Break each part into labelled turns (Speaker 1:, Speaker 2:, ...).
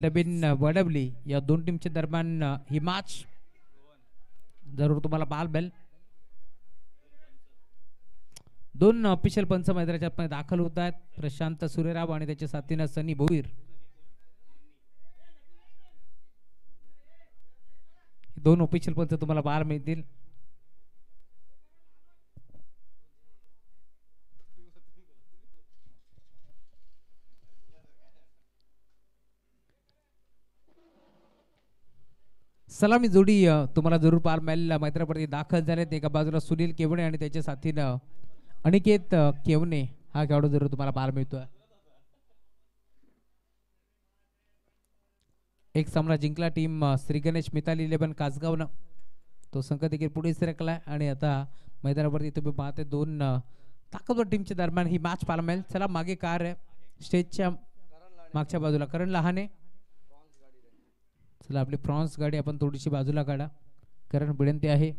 Speaker 1: नवीन वडवली या दोन टीमच्या दरम्यान ही मॅच जरूर तुम्हाला पाहायला मिळेल. दोन ऑफिशियल पंच मैदानाच्या आतमध्ये दाखल होत आहेत. प्रशांत सूर्यराव आणि त्याच्या साथीनं सनी भोईर. दोन ऑफिशियल पंच तुम्हाला पाहायला मिळतील. सलामी जोडी तुम्हाला जरूर पाहायला मिळेल. मैत्रीप्रती दाखल झालेत. एका बाजूला सुनील केवणे आणि त्याच्या साथीनं अनिकेत केवणे हा खेळाडू जरूर तुम्हाला पाहायला मिळतोय. एक सामना जिंकला टीम श्री गणेश मिताली 11 कासगावनं. तो संघ देखील पुढे सरकलाय आणि आता मैदानावरती तुम्ही पाहते दोन ताकदवर टीमच्या दरम्यान ही मॅच पाहायला मिळेल. चला मागे कार आहे स्टेजच्या मागच्या बाजूला करण लहाने. चला आपली फ्रॉन्स गाडी आपण थोडीशी बाजूला काढा. कारण विनंती आहे.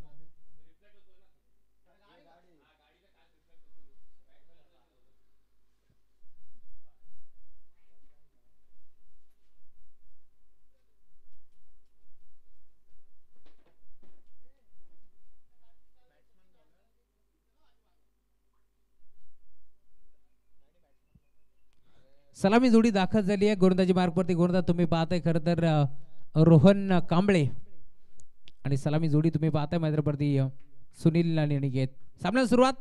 Speaker 1: सलामी जोडी दाखल झाली आहे गोलंदाजी मार्गवरती. गोलंदाज तुम्ही पाहताय खरं तर रोहन कांबळे आणि सलामी जोडी तुम्ही पाहताय मैदानावरती सुनील आणि अनिकेत. सामन्याला सुरुवात.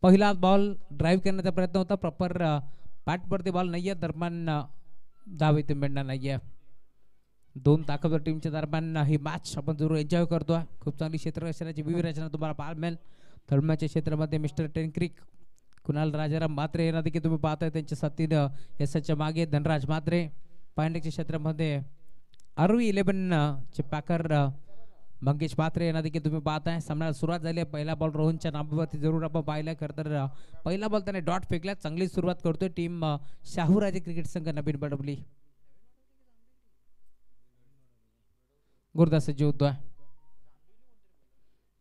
Speaker 1: पहिला बॉल ड्राईव्ह करण्याचा प्रयत्न होता. प्रॉपर बॅटवरती बॉल नाहीये. दरम्यान धाव इथे मिळणार नाहीये. दोन ताकदवर टीमच्या दरम्यान ही मॅच आपण जरूर एन्जॉय करतोय. खूप चांगली क्षेत्ररक्षणाची विविध रचना तुम्हाला पाहायला मिळेल. तळमळच्या क्षेत्रामध्ये मिस्टर टेनक्रिक कुणाल राजाराम म्हात्रे यांना देखील तुम्ही पाहताय. त्यांच्या साथीनं यशाच्या मागे धनराज म्हात्रे. पांडेच्या क्षेत्रामध्ये आरवी 11 चे पॅकर मंगेश म्हात्रे यांना देखील तुम्ही पाहताय. सामन्याला सुरुवात झाली आहे. पहिला बॉल रोहनच्या नाबावरती जरूर आपण पाहिला. खरं तर पहिला बॉल त्याने डॉट फेकला. चांगली सुरुवात करतोय टीम शाहूराजे क्रिकेट संघ नवीन बडवली. गुरदास सज्ज होतोय.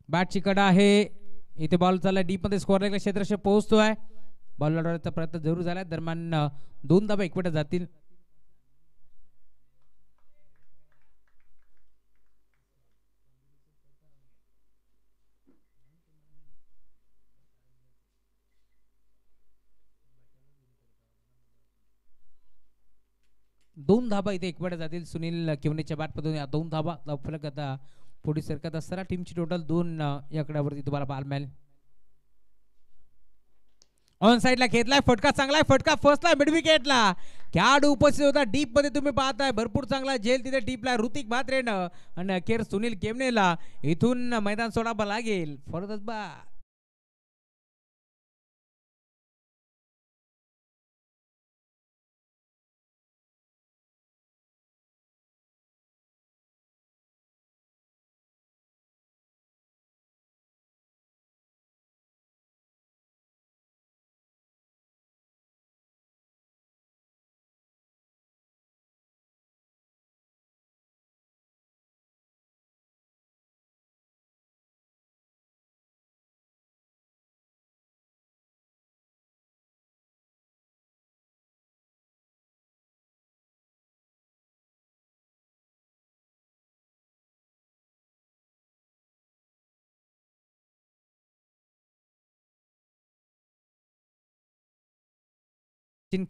Speaker 1: बॅटची कडा आहे. इथे बॉल चालला डीप मध्ये. स्कोअर लागला क्षेत्रक्षे पोहोचतोय. बॉल लढवण्याचा प्रयत्न जरूर झाला. दरम्यान दोन धाबा एकवटत जातील. दोन धाबा इथे एकवटत जातील. सुनील केवणेच्या बॅटमधून दोन धाबा फलक आता पुढे सरकत असताना टीमची टोटल 2 या आकड्यावरती तुम्हाला पाहायला मिळेल. ऑन साइडला घेतलाय फटका. चांगला फटका फर्स्टला मिड विकेटला. खेळाडू उपस्थित होता डीप मध्ये. तुम्ही पाहताय भरपूर चांगला झेल तिथे डीपला ऋतिक म्हात्रेनं आणि अखेर सुनील केमनेला इथून मैदान सोडावं लागेल. फॉरवर्ड बा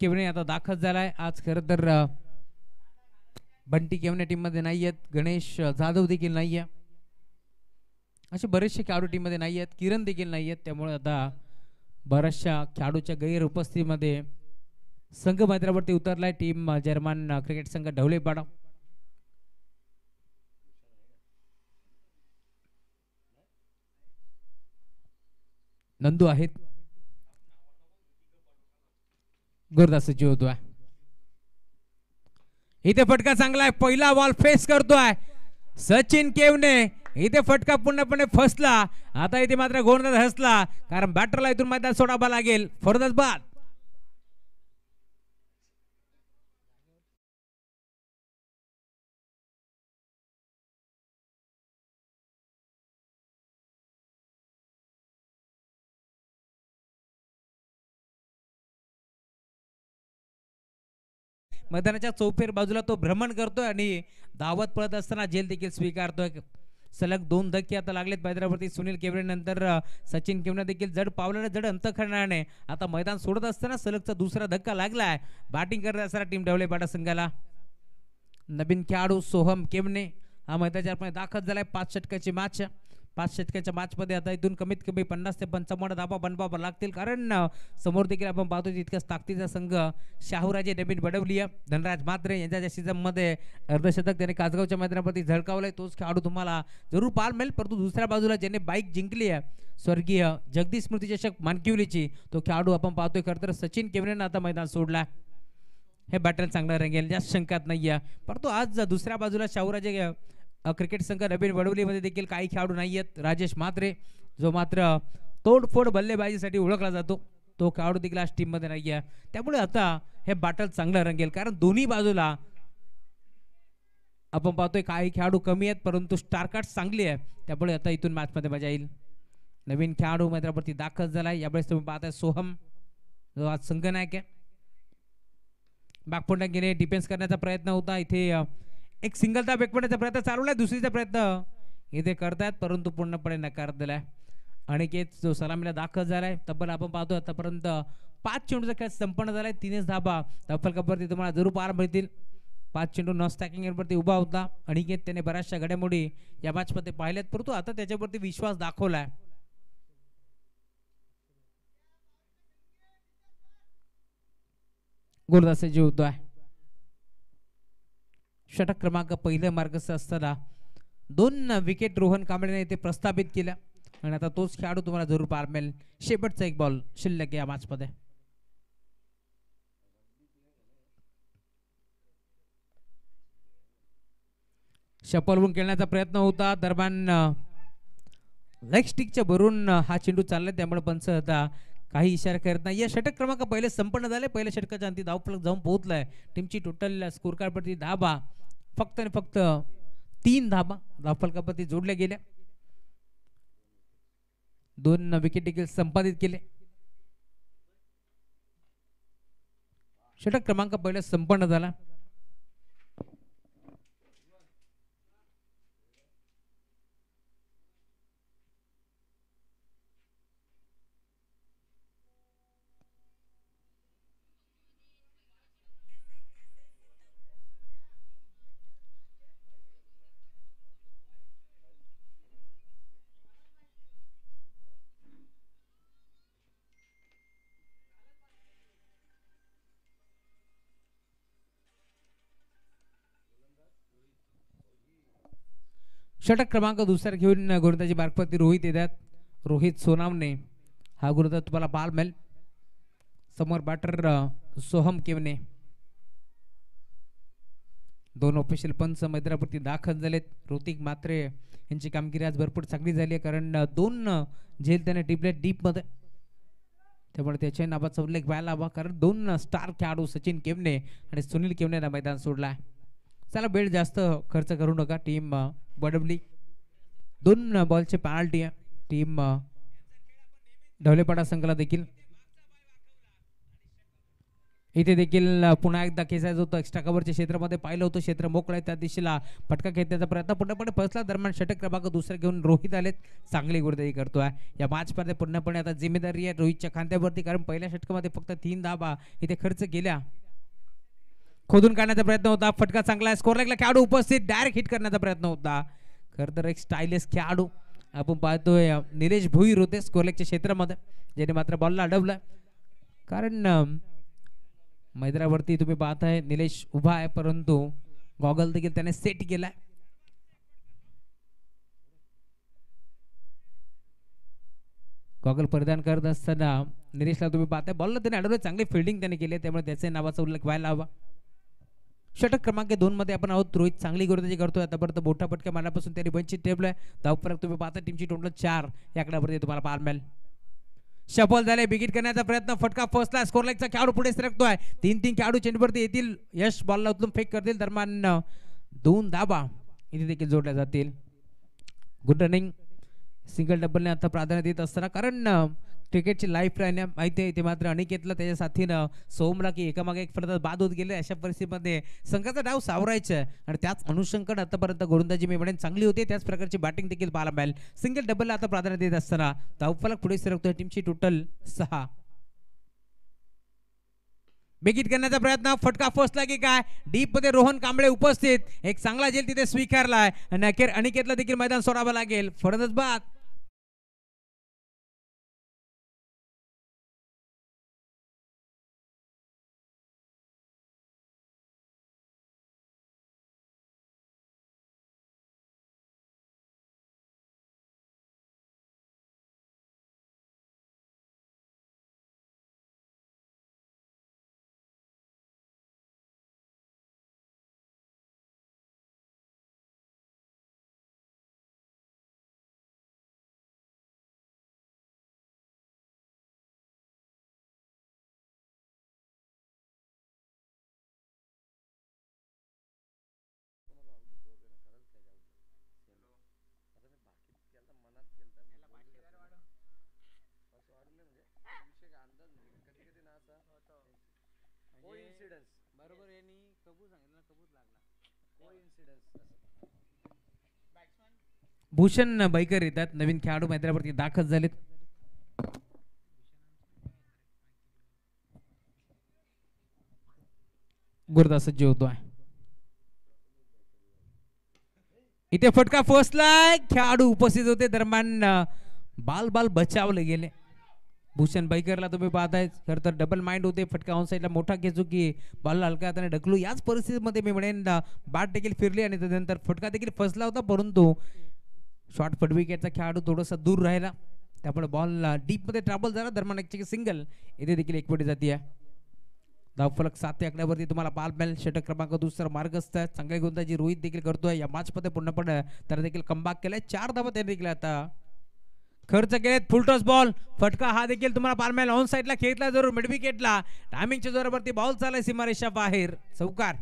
Speaker 1: केवणे आता दाखल झालाय. आज खरं तर बंटी केवणे टीम मध्ये नाही आहेत. गणेश जाधव देखील नाही आहे. असे बरेचसे खेळाडू टीम मध्ये नाही आहेत. किरण देखील नाही आहेत. त्यामुळे आता बऱ्याचशा खेळाडूच्या गैर उपस्थितीमध्ये संघ मैदानावरती उतरलाय टीम जर्मन क्रिकेट संघ ढवळेपाडा. नंदू आहेत. गुरदास सज्ज होतोय. इथे फटका चांगला आहे. पहिला बॉल फेस करतोय सचिन केवने. इथे फटका पूर्णपणे फसला. आता इथे मात्र गोलंदाज हसला कारण बॅटरला इथून मैदान सोडावा लागेल. फरदच बाद. मैदानाच्या चौफेर बाजूला तो भ्रमण करतोय आणि धावत पळत असताना झेल देखील स्वीकारतोय. सलग 2 धक्के आता लागलेत मैदानावरती सुनील केवरे नंतर सचिन केवरे देखील जड पावलाने जड अंतःकरणाने आता मैदान सोडत असताना सलगचा दुसरा धक्का लागलाय. बॅटिंग करत असताना टीम ढवळेपाडा संघाला नवीन खेळाडू सोहम केवने हा मैदानाच्या दाखल झालाय. 5 षटकाची मॅच. 5 षटकाच्या मॅचमध्ये आता इथून कमीत कमी 50 ते 55 धाबा बनवावा लागतील, कारण समोर देखील आपण पाहतो तितकाच ताकदीचा संघ शाहूराजे नवीन बडवली धनराज म्हात्रे यांच्या सीझनमध्ये अर्धशतक त्याने कासगावच्या मैदानावरती झळकावलंय. तोच खेळाडू तुम्हाला जरूर पाहायला मिळेल. परंतु दुसऱ्या बाजूला ज्याने बाईक जिंकली आहे स्वर्गीय जगदीश स्मृती चषक मानकिवलीची, तो खेळाडू आपण पाहतोय. खरं तर सचिन केवरेनं आता मैदान सोडला. हे बॅटल चांगलं रंगेल, जास्त शंकात नाही आहे. परंतु आज दुसऱ्या बाजूला शाहूराजे क्रिकेट संघ नवीन वडवलीमध्ये देखील काही खेळाडू नाही आहेत. राजेश म्हात्रे जो मात्र तोडफोड बल्लेबाजीसाठी ओळखला जातो, तो खेळाडू देखील आज टीममध्ये नाही आहे. त्यामुळे आता हे बॅटल चांगलं रंगेल, कारण दोन्ही बाजूला आपण पाहतोय काही खेळाडू कमी आहेत, परंतु स्टारकास्ट चांगली आहे. त्यामुळे आता इथून मॅचमध्ये मजा येईल. नवीन खेळाडू मैदानावरती दाखल झाला. यावेळेस तुम्ही पाहताय सोहम जो आज संघनायक आहे. बॅकफुटला गेले, डिफेन्स करण्याचा प्रयत्न होता. इथे एक सिंगलचा बॅकफुटचा प्रयत्न चालवलाय, दुसरीचा प्रयत्न इथे करतायत परंतु पूर्णपणे नकार दिलाय. अनिकेत जो सलामीला दाखल झालाय. तब्बल आपण पाहतो आतापर्यंत 5 चेंडूचा खेळ संपन्न झालाय. 3 धाबा डफल कपवरती तुम्हाला जरूर पाहायला मिळतील. 5 चेंडू न स्टॅकिंगवरती उभा होता अनिकेत. त्याने बऱ्याचशा घडामोडी या मॅचमध्ये पाहिल्यात, परंतु आता त्याच्यावरती विश्वास दाखवलाय. गुरदास जीवतोय. षटक क्रमांक पहिल्या मार्गस्थ असताना 2 विकेट रोहन कांबळेने इथे प्रस्थापित केल्या आणि आता तोच खेळाडू तुम्हाला जरूर पाहायला मिळेल. शेवटचा एक बॉल शिल्लक या मॅचमध्ये. शपलवून खेळण्याचा प्रयत्न होता, दरम्यान लेग स्टिकच्या भरून हा चेंडू चाललाय, त्यामुळे पंच आता काही इशारा करत नाही. या षटक क्रमांक पहिले संपन्न झाले. पहिल्या षटकाच्या अंती धावफलक जाऊन पोहोचलाय. टीमची टोटल स्कोर कार्डवरती धाबा फक्त आणि फक्त 3 धाबा धावफलकावरती जोडल्या गेल्या. 2 विकेट देखील संपादित केले. षटक क्रमांक पहिला संपन्न झाला. षटक क्रमांक दुसरा घेऊन गोलंदाजी मार्गवरती रोहित येतात. रोहित सोनावणे हा गोलंदाज तुम्हाला पाहायला मिळेल. समोर बॅटर सोहम केवने. 2 ऑफिशियल पंच मैदानावरती दाखल झालेत. ऋतिक म्हात्रे यांची कामगिरी आज भरपूर चांगली झाली आहे, कारण 2 झेल त्याने टिपले डीपमध्ये, त्यामुळे त्याच्या नावाचा उल्लेख व्हायला हवा. कारण 2 स्टार खेळाडू सचिन केवने आणि सुनील केवने मैदान सोडला. चला वेळ जास्त खर्च करू नका. टीम बडवली 2 बॉलचे पेनल्टी आहे. टीम ढवलेपाडा संघाला देखील इथे देखील पुन्हा एकदा खेचायचं होतं. एक्स्ट्रा कव्हरच्या क्षेत्रामध्ये पाहिलं होतं, क्षेत्र मोकळं आहे, त्या दिशेला फटका खेचण्याचा प्रयत्न पूर्णपणे फसला. दरम्यान षटक क्रमांक दुसरा घेऊन रोहित आलेत. चांगली गोलंदाजी करतोय या मॅचमध्ये. पूर्णपणे आता जिम्मेदारी आहे रोहितच्या खांद्यावरती, कारण पहिल्या षटकामध्ये फक्त 3 धाबा इथे खर्च केल्या. खोदून काढण्याचा प्रयत्न होता, फटका चांगला. स्कोर लाईनला खेळाडू उपस्थित, डायरेक्ट हिट करण्याचा प्रयत्न होता. खरं तर एक स्टायलिश खेळाडू आपण पाहतोय निलेश भोईर होते स्कोर लेगच्या क्षेत्रामध्ये, ज्याने मात्र बॉलला अडवलं. कारण मैदानावरती तुम्ही पाहताय निलेश उभा आहे, परंतु गॉगल देखील त्याने सेट केलाय. गॉगल परिधान करत असताना निलेशला तुम्ही पाहताय बॉलला त्याने अडवलं. चांगली फिल्डिंग त्याने केली, त्यामुळे त्याच्या नावाचा उल्लेख व्हायला हवा. षटक क्रमांक 2 मध्ये आपण आहोत. रोहित चांगली गोलंदाजी करतोय. आतापर्यंत मोठा फटका मारल्यापासून त्यांनी वंचित ठेवलाय. धावफलक तुम्ही पाहता टीमची टोटल 4 या आकड्यावरती तुम्हाला पाहायला मिळेल. शफल झाले, बिगिट करण्याचा प्रयत्न, फटका फसला. स्कोर लाईनचा खेळाडू पुढे सरकतोय. 3 खेळाडू चेंडूवरती येतील. यश बॉलला उचलून फेक करतील. दरम्यान 2 धाबा इथे देखील जोडल्या जातील. Good running. सिंगल डबलने आता प्राधान्य देत असताना, कारण क्रिकेटची लाईफ राहण्या माहिती आहे ते मात्र अनिकेतला त्याच्या साथीनं सोमला की एकामागे एक फलंदाज बाद होत गेले. अशा परिस्थितीमध्ये संघाचा डाव सावरायचा आहे आणि त्याच अनुषंगाने आतापर्यंत गोलंदाजी मी म्हणेन चांगली होती. त्याच प्रकारची बॅटिंग देखील पाहायला मिळेल. सिंगल डबलला आता प्राधान्य देत असताना धावफलक पुढे सरकतोय. टीमची टोटल 6. बेगीत करण्याचा प्रयत्न, फटका फसला की काय, डीप मध्ये रोहन कांबळे उपस्थित, एक चांगला झेल तिथे स्वीकारलाय आणि अखेर अनिकेतला देखील मैदान सोडावं लागेल. फलंदाज बाद. भूषण बैकर येतात, नवीन खेळाडू मैदानावरती दाखल झालेत. गुरदास सज्ज होतोय. इथे फटका फसलाय, खेळाडू उपस्थित होते दरम्यान बाल बचावले गेले. भूषण बैकरला तुम्ही पाहताय, खरं तर डबल माइंड होते. फटका ऑन साईडला मोठा खेचू की बॉल हलका हाताने ढकलू, याच परिस्थितीमध्ये मी म्हणेन बॅट देखील फिरली आणि त्यानंतर फटका देखील फसला होता. परंतु शॉर्ट फटविकेटचा खेळाडू थोडासा दूर राहिला, त्यामुळे बॉल डीप मध्ये ट्रॅव्हल झाला. दरम्यान एक सिंगल इथे देखील एकवटी जाते. धावफलक 7 आकड्यावरती तुम्हाला पाहायला मिळेल. षटक क्रमांक दुसरा मार्गस्थ चांगले गोलंदाजी रोहित देखील करतोय. या मॅच मध्ये पूर्णपणे त्याने देखील कमबॅक केलाय. 4 धावा त्याने देखील आता खर्च केलेत. फुल टॉस बॉल, फटका हा देखील तुम्हाला पाहायला मिळेल. ऑन साईडला खेळला जरूर, मिड विकेटला टायमिंगच्या जोरावरती बॉल चाललाय सीमारेषा बाहेर, चौकार.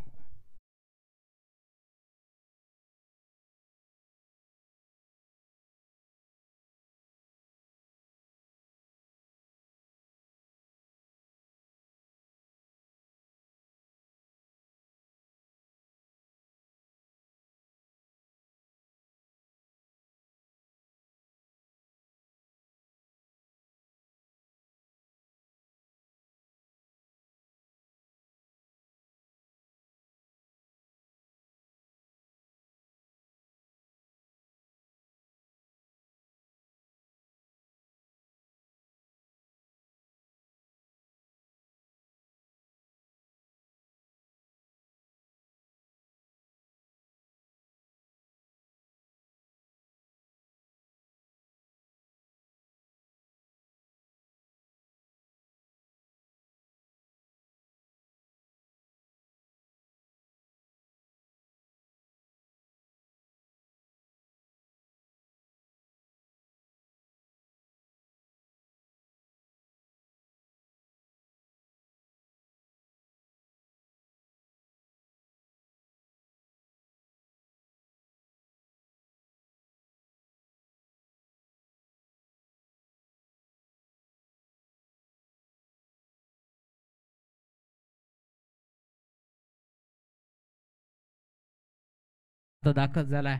Speaker 1: दाखल झालाय.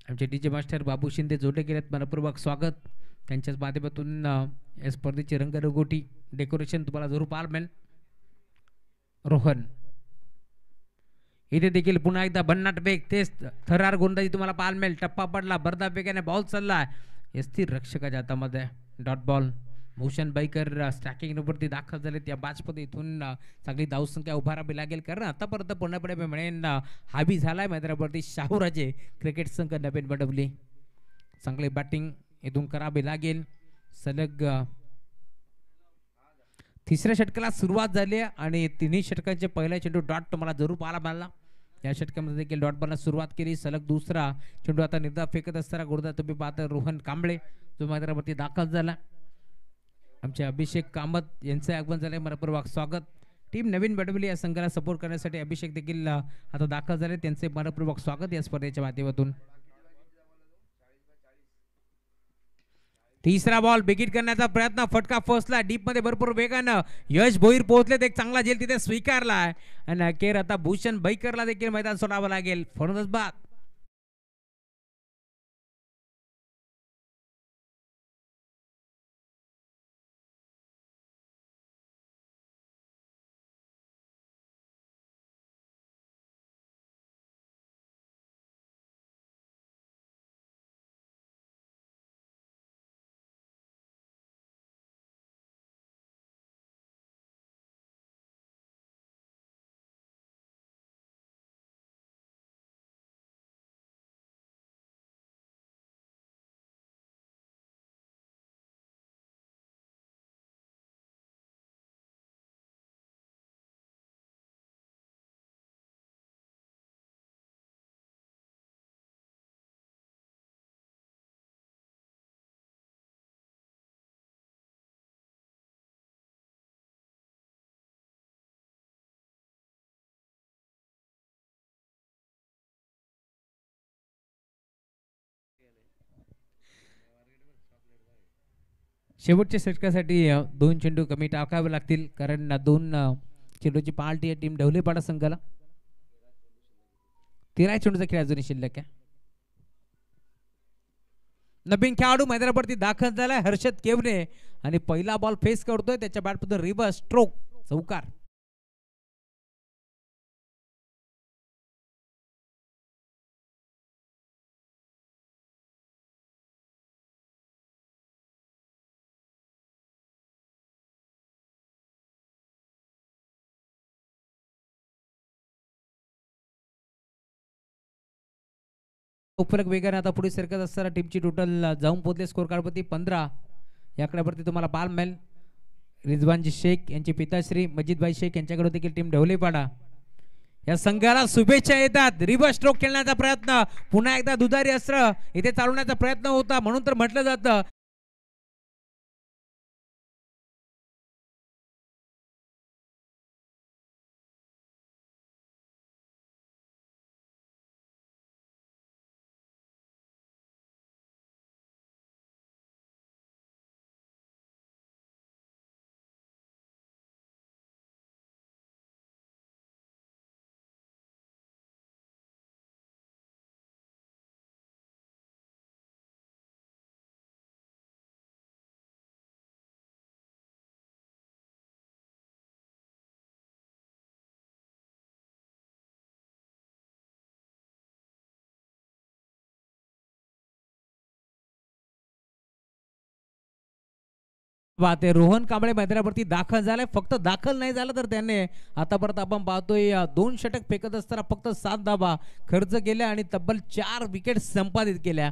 Speaker 1: आमचे डीजे मास्टर बाबू शिंदे जोडले गेलेत, मनपूर्वक स्वागत. त्यांच्याच माध्यमातून या स्पर्धेची रंगरंगोटी डेकोरेशन तुम्हाला जरूर पाहायला मिळेल. रोहन इथे देखील पुन्हा एकदा भन्नाट वेग, तेच थरार गोलंदाजी तुम्हाला पाहायला मिळेल. टप्पा पडला, बरदा वेगाने बॉल चालला, स्थिर रक्षकाच्या हातामध्ये dot ball. Bhushan Baikar striking वरती दाखल झाले. त्या मॅचमध्ये इथून चांगली धावसंख्या उभारावी लागेल, कारण आतापर्यंत पूर्णपणे मी म्हणेन हावी झालाय मैदानावरती शाहूराजे क्रिकेट संघ नवीन बनवली. चांगली बॅटिंग इथून करावी लागेल. सलग तिसऱ्या षटकाला सुरुवात झाली आणि तिन्ही षटकांचे पहिला चेंडू डॉट तुम्हाला जरूर पाहायला मिळाला. या षटकामध्ये देखील डॉट बॉलला सुरुवात केली. सलग दुसरा चेंडू आता निर्धाव फेकत असताना गोलंदाज तुम्ही पाहता रोहन कांबळे जो मैदानावरती दाखल झाला. आमचे अभिषेक कामत यांचे आगमन झाले, मनपूर्वक स्वागत. टीम नवीन बनवली, या संघाला सपोर्ट करण्यासाठी अभिषेक देखील आता दाखल झाले, त्यांचे मनपूर्वक स्वागत या स्पर्धेच्या माध्यमातून. तिसरा बॉल बिगिट करण्याचा प्रयत्न, फटका फसला डीप मध्ये भरपूर वेगानं. यश भोईर पोहोचले, एक चांगला झेल तिथे स्वीकारलाय आणि अखेर आता भूषण बैकरला देखील मैदान सोडावं लागेल. फलंदाज बाद. शेवटच्या षटकासाठी दोन चेंडू कमी टाकावे लागतील, कारण दोन चेंडूची पार्टी आहे टीम ढवलेपाडा संघाला. 13 चेंडूचा खेळ अजूनही शिल्लक आहे. नवीन खेळाडू मैदानावरती दाखल झालाय हर्षद केवने आणि पहिला बॉल फेस करतोय, त्याच्या बॅटमधून रिव्हर्स स्ट्रोक चौकार. उपलक वेगाने आता पुढे सरकत असताना टीमची टोटल जाऊन पोहोचले स्कोर कार्डवरती 15. या आकड्यावरती तुम्हाला बाल मेल रिजवानजी शेख यांचे पिताश्री मजिदभाई शेख यांच्याकडे देखील टीम ढवलेपाडा या संघाला शुभेच्छा येतात. रिव्हर्स स्ट्रोक खेळण्याचा प्रयत्न, पुन्हा एकदा दुधारी अस्त्र इथे चालवण्याचा प्रयत्न होता, म्हणून तर म्हटलं जातं ते रोहन कांबळे मैदानावरती दाखल झालाय. फक्त दाखल नाही झाला तर त्याने आतापर्यंत आपण पाहतोय 2 षटक फेकत असताना फक्त 7 धावा खर्च केल्या आणि तब्बल 4 विकेट संपादित केल्या.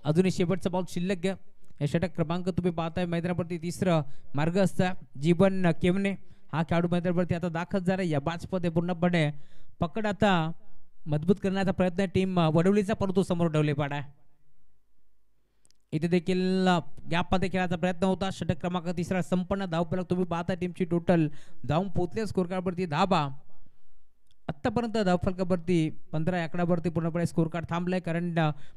Speaker 1: अजूनही शेवटचा बॉल शिल्लक घ्या. हे षटक क्रमांक तुम्ही पाहताय मैदानावरती तिसरं मार्ग असता जीवन केवने हा खेळाडू मैदानावरती आता दाखल झाला. या बाजमध्ये पूर्णपणे पकड आता मजबूत करण्याचा प्रयत्न टीम वडवलीचा, परंतु समोर ढवलेपाडा. इथे देखील गॅपमध्ये खेळायचा प्रयत्न होता. षटक क्रमांक तिसरा संपन्न धावफलक तुम्ही पाहता. टीमची टोटल धावून पोहोचले स्कोर कार्डवरती 10 बा. आतापर्यंत धावफलकावरती 15 आकड्यावरती पूर्णपणे स्कोर कार्ड थांबलाय, कारण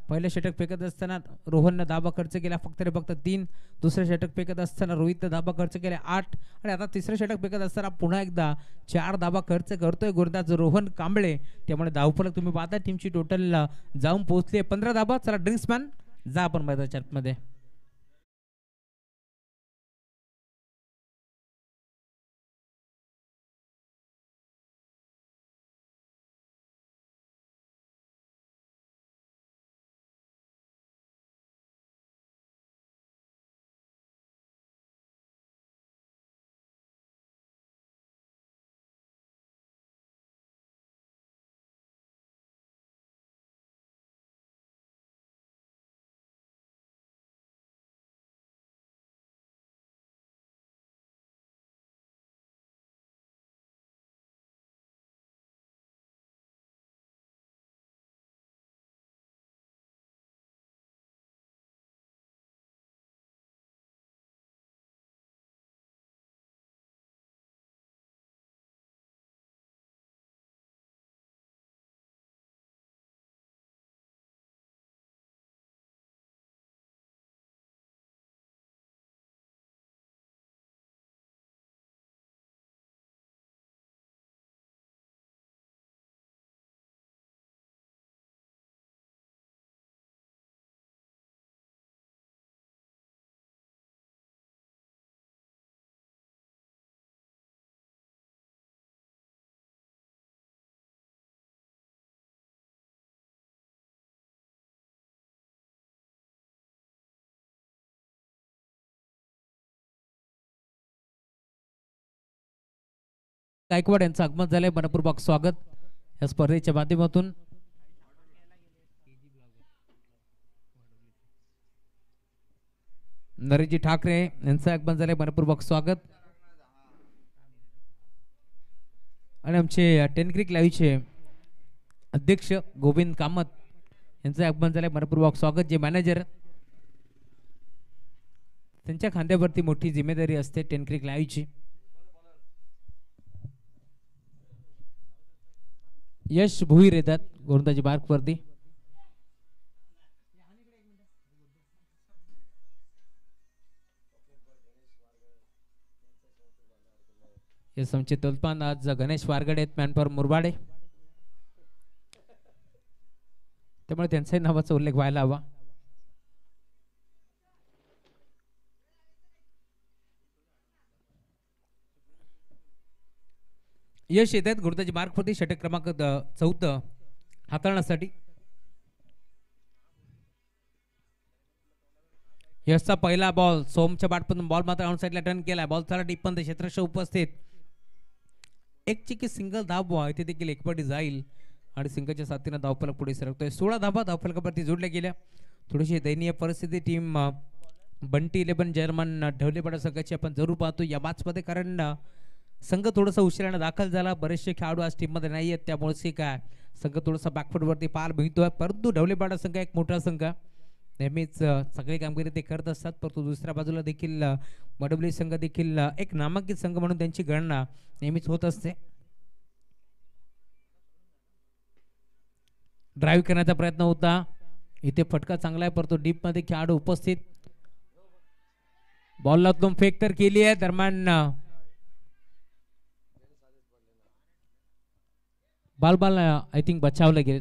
Speaker 1: पहिलं षटक फेकत असताना रोहननं धाबा खर्च केला फक्त 3. दुसरं षटक फेकत असताना रोहितनं धाबा खर्च केला 8 आणि आता तिसरं षटक फेकत असताना पुन्हा एकदा 4 धाबा खर्च करतोय गोलंदाज रोहन कांबळे. त्यामुळे धावफलक तुम्ही पाहता टीमची टोटल जाऊन पोहोचली 15 धाबा. चला ड्रिंक्समॅन जा आपण मैदानाच्या आतमध्ये. गायकवाड यांचं आगमन झालंय, मनपूर्वक स्वागत या स्पर्धेच्या माध्यमातून. नरेशजी ठाकरे यांचं आगमन झालंय, मनपूर्वक स्वागत. आणि आमचे टेनक्रिक लाईव्हचे अध्यक्ष गोविंद कामत यांचं आगमन झालंय, मनपूर्वक स्वागत. जे मॅनेजर त्यांच्या खांद्यावरती मोठी जिम्मेदारी असते टेनक्रिक लाईव्हची. यश भुईर येतात गोलंदाजी मार्कवरती. यश आमचे तोलपान आज गणेश वारगडे आहेत, मॅनपॉवर मुरबाडे, त्यामुळे त्यांच्याही नावाचा उल्लेख व्हायला हवा. यश येत आहेत गोलंदाजी मार्कवरती षटक क्रमांक 14 हाताळण्यासाठी. यशचा पहिला बॉल सोमच्या बॅटमधून बॉल मात्र ऑन साइडला टर्न केला. बॉल चला टिप्पण क्षेत्ररक्षक उपस्थित. एक चिकी सिंगल धाव इथे देखील एकपटी जाईल आणि सिंगलच्या साथीनं धावफलक पुढे सरकतोय. 16 धावा धावफलकावरती जोडल्या गेल्या. थोडीशी दयनीय परिस्थिती टीम बंटी 11 जर्मन ढवलेपाडा संघाची आपण जरूर पाहतो या मॅचमध्ये, कारण संघ थोडासा उशिराने दाखल झाला. बरेचसे खेळाडू आज टीममध्ये नाही आहेत, त्यामुळे काय संघ थोडासा बॅकफुटवरती पाहायला मिळतोय. परंतु ढवलेपाडा संघ एक मोठा संघ, नेहमीच सगळी कामगिरी ते करत असतात. परंतु दुसऱ्या बाजूला देखील मडबली संघ देखील एक नामांकित संघ म्हणून त्यांची गणना नेहमीच होत असते. ड्राईव्ह करण्याचा प्रयत्न होता, इथे फटका चांगला आहे, परंतु डीप मध्ये खेळाडू उपस्थित. बॉलला तुम फेक तर केली आहे, दरम्यान बाल आय थिंक बचावले गेले.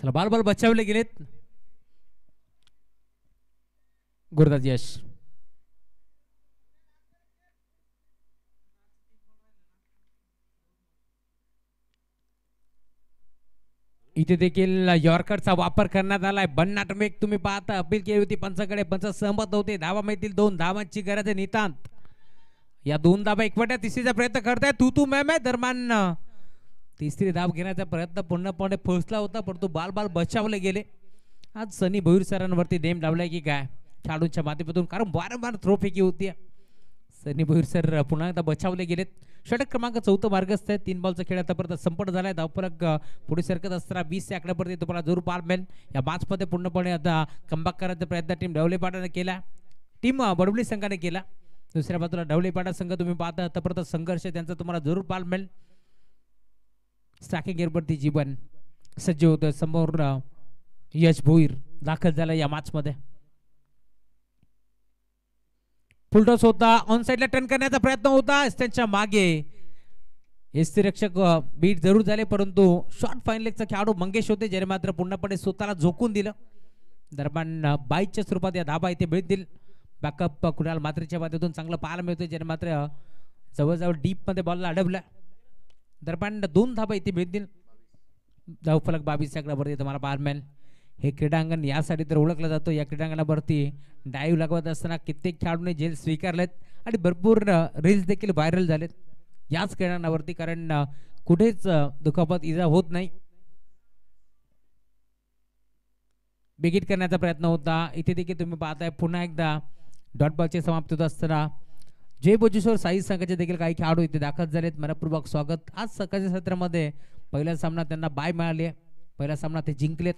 Speaker 1: चला बाल बचावले गेलेत. गोलंदाज यश. इथे देखील यॉर्करचा वापर करण्यात आलाय. बन्नाटमेक तुम्ही पाहता अपील केली होती पंचाकडे, पंच सहमत होते. धावा मिळतील 2 धावांची गरज आहे नितांत. या 2 धावा एकवट्या तिसरीचा प्रयत्न करताय तू मॅम. दरम्यान तिसरी धाव घेण्याचा प्रयत्न पूर्णपणे फसला होता, परंतु बाल बचावले गेले. आज सनी भोईर सरांवरती नेम लावलाय की काय खेळाडूंच्या माध्यमातून, कारण वारंवार थ्रो फेकी होती. सनी भोईर सर पुन्हा एकदा बचावले गेलेत. षटक क्रमांक 14 मार्गस्थ आहे. 3 बॉलचा खेळ आतापर्यंत संपन्न झालाय. धावफलक पुढे सरकत असताना 20 च्या आकड्यापर्यंत तुम्हाला जरूर पाहायला मिळेल. या मॅचमध्ये पूर्णपणे आता कमबॅक करायचा प्रयत्न टीम ढवलेपाडाने केला, टीम बडबली संघाने केला. दुसऱ्या बाजूला ढवलेपाडा संघ तुम्ही पाहता आतापर्यंत संघर्ष त्यांचा तुम्हाला जरूर पाहायला मिळेल. स्टॅकिंग गेअरवरती जीवन सज्ज होतं. समोर यश भोईर दाखल झाला या मॅचमध्ये. फुलटॉस होता, ऑन साइडला टर्न करण्याचा प्रयत्न होता. त्यांच्या मागे यष्टिरक्षक बीट जरूर झाले, परंतु शॉर्ट फाईन लेगचा खेळाडू मंगेश होते, ज्याने मात्र पूर्णपणे स्वतःला झोकून दिलं. दरम्यान 22च्या स्वरूपात या धाबा इथे मिळतील. बॅकअप कुणाल मात्रेच्या माध्यमातून चांगलं पाहायला मिळतं, ज्याने मात्र जवळजवळ डीप मध्ये बॉलला अडवलं. दरम्यान 2 धाबा इथे मिळतील. धावफलक 22 आकड्यावरती तुम्हाला पाहायला मिळेल. हे क्रीडांगण यासाठी तर ओळखलं जातं. या क्रीडांगणावरती डाईव्ह लागवत असताना कित्येक खेळाडूंनी जेल स्वीकारलेत आणि भरपूर रील्स देखील व्हायरल झालेत याच क्रीडांगणावरती, कारण कुठेच दुखापत इजा होत नाही. बिगिट करण्याचा प्रयत्न होता. इथे देखील तुम्ही पाहताय पुन्हा एकदा डॉट बॉलची समाप्ती होत असताना जय बोजेश्वर साई संघाचे देखील काही खेळाडू इथे दाखल झालेत. मनपूर्वक स्वागत. आज सकाळच्या सत्रामध्ये पहिला सामना त्यांना बाय मिळाली आहे. पहिला सामना ते जिंकलेत.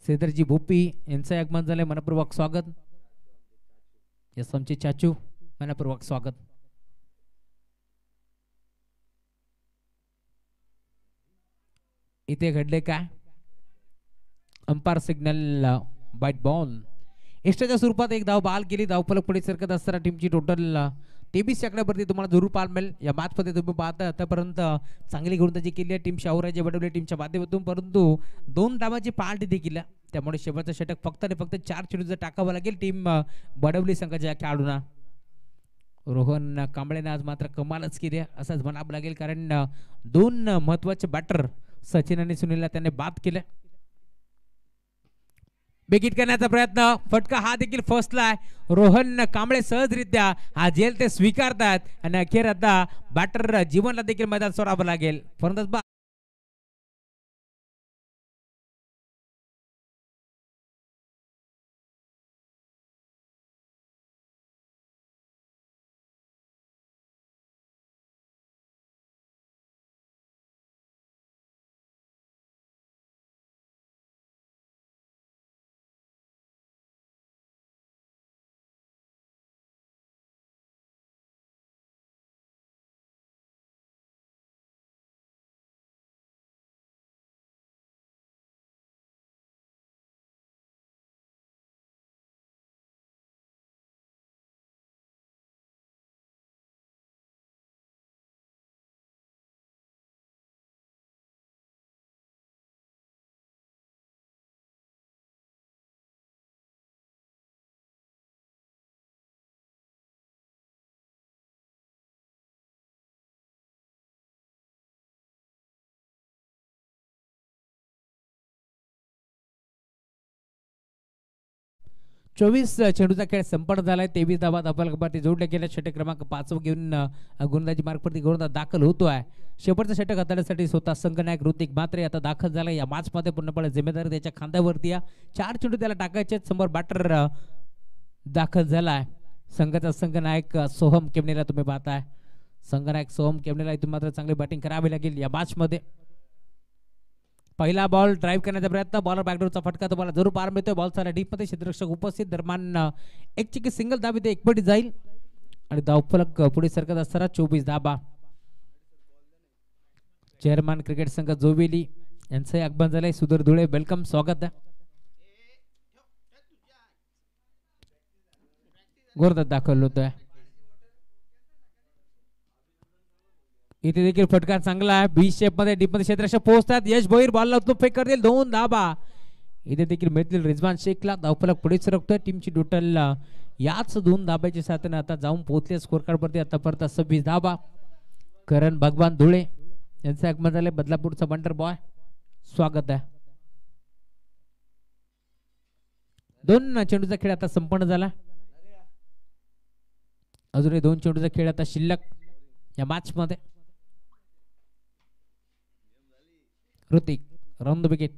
Speaker 1: श्रीधरजी भोपी यांचं आगमन झालंय, मनपूर्वक स्वागत. यस आमचे चाचू, मनपूर्वक स्वागत. इथे घडले काय, अंपायर सिग्नल बाईट बॉल. एक्स्ट्राच्या स्वरूपात एक धाव बहाल केली. धावफलक पुढे सरकत असताना टीमची टोटल 23 आकड्यावरती तुम्हाला जरूर पाहायला मिळेल. या मॅचमध्ये तुम्ही पाहता आतापर्यंत चांगली गोलंदाजी केली आहे टीम शाहूराजे वडवले टीमच्या माध्यमातून, परंतु 2 धावांची पार्टी देखील त्यामुळे शेवटचं षटक फक्त आणि फक्त 4 चेंडूचं टाकावं लागेल टीम बडवली संघाच्या खेळाडूंना. रोहन कांबळेने आज मात्र कमालच केली असंच म्हणावं लागेल, कारण 2 महत्वाचे बॅटर सचिन आणि सुनीलला त्याने बाद केलं. बिगिट करण्याचा प्रयत्न, फटका हा देखील फसलाय. रोहन कांबळे सहजरित्या हा जेल ते स्वीकारतात आणि अखेर आता बॅटर जीवनला देखील मैदान सोडावं लागेल. फलंदाज चोवीस चेंडूचा खेळ संपन्न झालाय. 23 धावा धावफलकावरती जोडल्या गेल्या. षटक क्रमांक 5 घेऊन गोलंदाजी मार्गवरती गोलंदाज दाखल होतोय. शेवटचं षटक हाताळण्यासाठी स्वतः संघनायक ऋतिक म्हात्रे आता दाखल झाला. या मॅचमध्ये पूर्णपणे जिम्मेदारी त्याच्या खांद्यावरती आहे. 4 चेंडू त्याला टाकायचे. समोर बॅटर दाखल झालाय. संघाचा संघनायक सोहम केमनेला तुम्ही पाहताय. संघनायक सोहम केमनेला इथून मात्र चांगली बॅटिंग करावी लागेल या मॅचमध्ये. पहिला बॉल ड्राईव्ह करण्याचा प्रयत्न, बॉलर बॅकडोरचा फटका तुम्हाला जरूर पार मिळतोय. बॉल सारा डीप मध्ये, क्षेत्ररक्षक उपस्थित. दरम्यान एक चिकी सिंगल धाव इथे एकपटी जाईल आणि धावफलक पुढे सरकत असताना 24 धाबा. चेअरमॅन क्रिकेट संघ जोवेली यांचं आगमन झालंय. सुधीर धुळे वेलकम, स्वागत आहे. गोरदात दाखल होतोय. इथे देखील फटका चांगला आहे. बी शेप मध्ये डीप मध्ये क्षेत्ररक्षक पोहोचतात. यश भोईर बॉलला उचलून फेक करतील. 2 धाबा इथे देखील मिळतील रिजवान शेखला. धावफलक पुढे सरकतोय. टीमची टोटल याच 2 धाब्याच्या साथीने आता जाऊन पोहोचले स्कोर कार्ड वरती. आतापर्यंत 26 धाबा. करण भगवान धुळे यांचं आगमन झाले. बदलापूरचा बंडर बॉय, स्वागत आहे. 2 चेंडूचा खेळ आता संपन्न झाला. अजूनही 2 चेंडूचा खेळ आता शिल्लक या मॅच मध्ये. ऋतिक राऊंड विकेट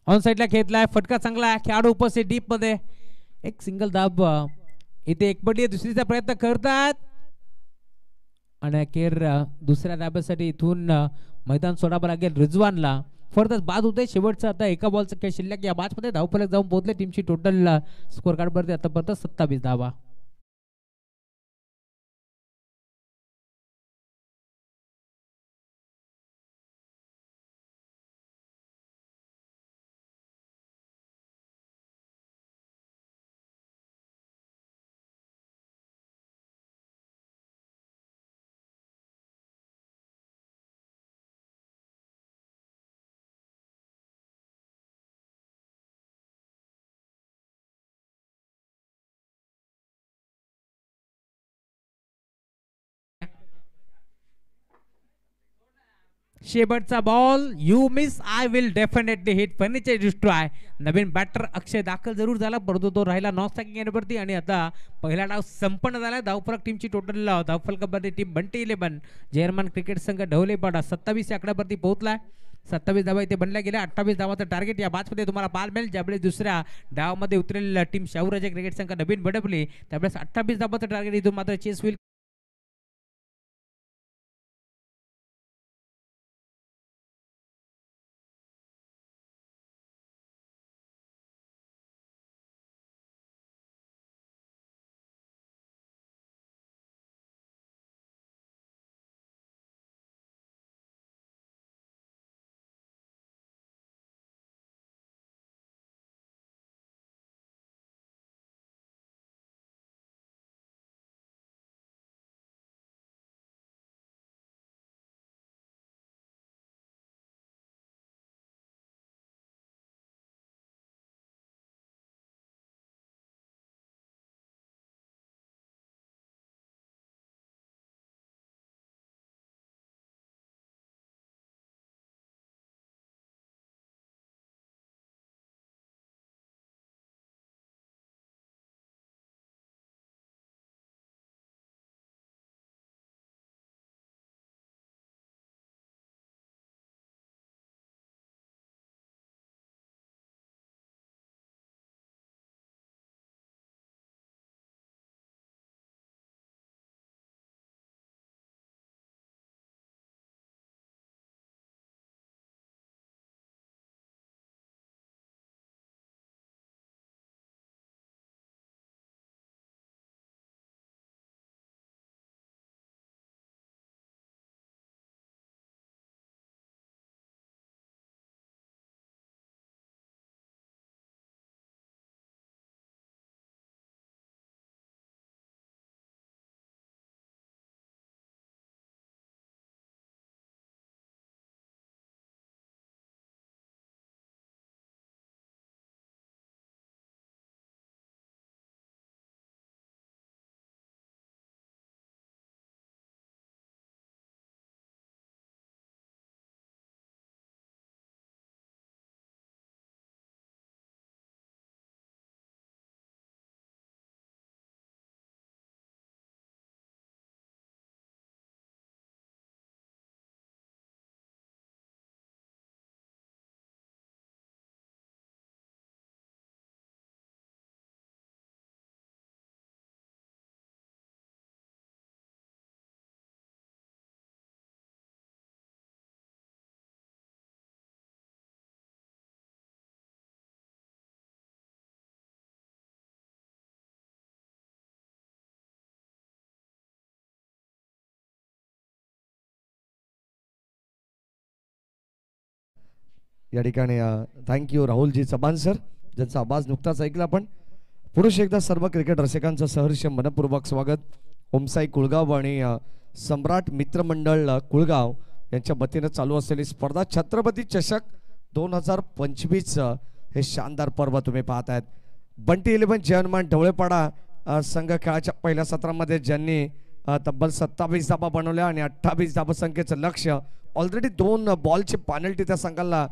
Speaker 1: ऑन साइडला खेळलाय. फटका चांगला आहे. खेळाडू उपस्थित डीप मध्ये. एक सिंगल धाब इथे एकपटी दुसरीचा प्रयत्न करतात आणि अखेर दुसऱ्या धाब्यासाठी इथून मैदान सोडावं लागेल रिजवानला. फरदच बाद होते. शेवटचा आता एका बॉलचा खेळ शिल्लक या मॅच मध्ये. धावफलक जाऊन पोहोचले. टीमची टोटल स्कोर कार्ड वरती आतापर्यंत 27 धावा. शेवटचा ball, you miss I will definitely hit, furniture destroy. नवीन बॅटर अक्षय दाखल जरूर झाला, परंतु तो राहिला नॉन स्ट्रायकिंग एंडवरती. आणि आता पहिला डाव संपन्न झाला. धावफलक टीमची टोटल धावफलकामध्ये टीम बंटी 11 जर्मन क्रिकेट संघ ढवलेपाडा 27 या आकड्यावरती पोहोचलाय. 27 धावा इथे बनल्या गेल्या. 28 धावाचं टार्गेट या मॅचमध्ये तुम्हाला पाहायला मिळेल. ज्यावेळेस दुसऱ्या डावामध्ये उतरेल टीम शाहूराजे क्रिकेट संघ नवीन बडबली, त्यावेळेस 28 धावाचं टार्गेट इथून मात्र चेस होईल.
Speaker 2: या ठिकाणी थँक्यू राहुलजी चव्हाण सर, ज्यांचा आवाज नुकताच ऐकला आपण. पुरुष एकदा सर्व क्रिकेट रसिकांचं सहर्ष मनपूर्वक स्वागत. ओमसाई कुळगाव आणि सम्राट मित्रमंडळ कुळगाव यांच्या वतीनं चालू असलेली स्पर्धा छत्रपती चषक 2025 हे शानदार पर्व तुम्ही पाहत आहेत. बंटी 11 जयहनुमान ढवळेपाडा संघ खेळाच्या पहिल्या सत्रामध्ये ज्यांनी तब्बल 27 धाबा बनवल्या आणि 28 धाबसंख्येचं लक्ष्य ऑलरेडी 2 बॉलची पेनल्टी त्या संघाला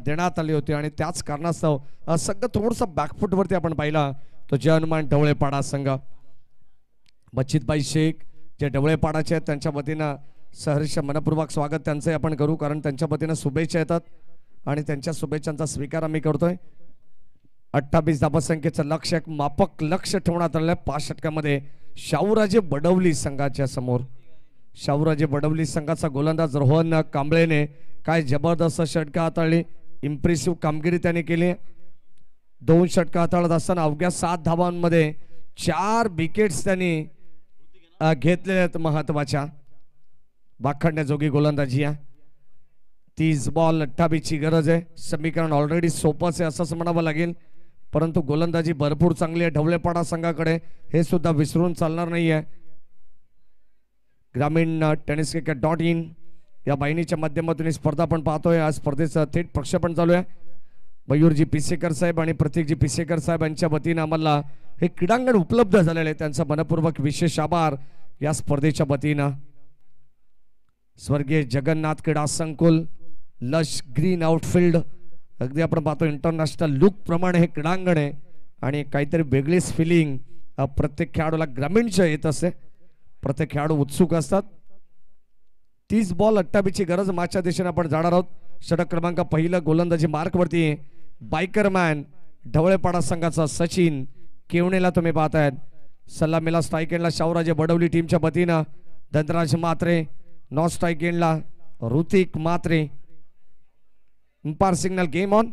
Speaker 2: देण्यात आली होती आणि त्याच कारणास्तव संघ थोडंसं बॅकफुटवरती आपण पाहिला तो जयहनुमान ढवळेपाडा संघ. बच्चितबाई शेख जे ढवळेपाडाचे आहेत त्यांच्या वतीनं सहर्ष मनपूर्वक स्वागत त्यांचं आपण करू, कारण त्यांच्या वतीनं शुभेच्छा येतात आणि त्यांच्या शुभेच्छांचा स्वीकार आम्ही करतोय. 28 धाबसंख्येचं लक्ष्य, एक मापक लक्ष ठेवण्यात आलेलं आहे 5 षटकामध्ये. शाहूराजे बडवली संघाच्या समोर शाहूराजे बडवली संघाचा गोलंदाज रोहन कांबळेने काय जबरदस्त षटकं हाताळली. इम्प्रेसिव्ह कामगिरी त्याने केली. 2 षटकं हाताळत असताना अवघ्या 7 धावांमध्ये 4 विकेट्स त्यांनी घेतलेल्या आहेत महत्वाच्या. वाखाणण्याजोगी गोलंदाजी आहे. 30 बॉल 28 ची गरज आहे. समीकरण ऑलरेडी सोपंच आहे असंच म्हणावं लागेल, परंतु गोलंदाजी भरपूर चांगली आहे ढवळेपाडा संघाकडे, हे सुद्धा विसरून चालणार नाही आहे. ग्रामीण टेनिस क्रिकेट.in या वाहिनीच्या माध्यमातून स्पर्धा आपण पाहतोय. आज स्पर्धेचं थेट प्रक्षेपण चालू आहे. मयूरजी पिसेकर साहेब आणि प्रतीकजी पिसेकर साहेब यांच्या वतीनं आम्हाला हे क्रीडांगण उपलब्ध झालेले आहे, त्यांचा मनपूर्वक विशेष आभार या स्पर्धेच्या वतीनं. स्वर्गीय जगन्नाथ क्रीडा संकुल, लश ग्रीन आउटफील्ड, अगदी आपण पाहतो इंटरनॅशनल लुक प्रमाणे हे क्रीडांगण आहे आणि काहीतरी वेगळीच फिलिंग प्रत्येक खेळाडूला ग्रामीणच्या येत असते. प्रत्येक खेळाडू उत्सुक असतात. 30 बॉल 28 ची गरज मागच्या दिशेने आपण जाणार आहोत. षटक क्रमांक पहिलं गोलंदाजी मार्कवरती बायकरमॅन ढवळेपाडा संघाचा सचिन केवणेला तुम्ही पाहतायत. सलामीला स्ट्राईक एंडला शाहूराजे बडवली टीमच्या वतीनं धनराज म्हात्रे, नॉन स्ट्राईक एंडला Hrithik Mhatre. Umpire signal game on.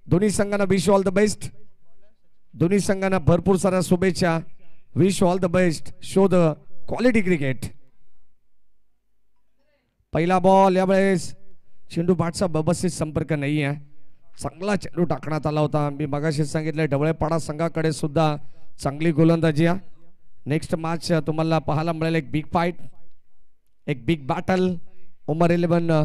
Speaker 2: दोन्ही संघांना विश ऑल द बेस्ट. दोन्ही संघांना भरपूर साऱ्या शुभेच्छा. Wish all the best. Show the quality cricket. पहिला बॉल यावेळेस चेंडू बाटचा व्यवस्थित संपर्क नाही आहे. चांगला चेंडू टाकण्यात आला होता. मी मगाशी सांगितलं ढवळेपाडा संघाकडे सुद्धा चांगली गोलंदाजी आहे. नेक्स्ट मॅच तुम्हाला पाहायला मिळेल एक बिग फाईट, एक big battle. Umar 11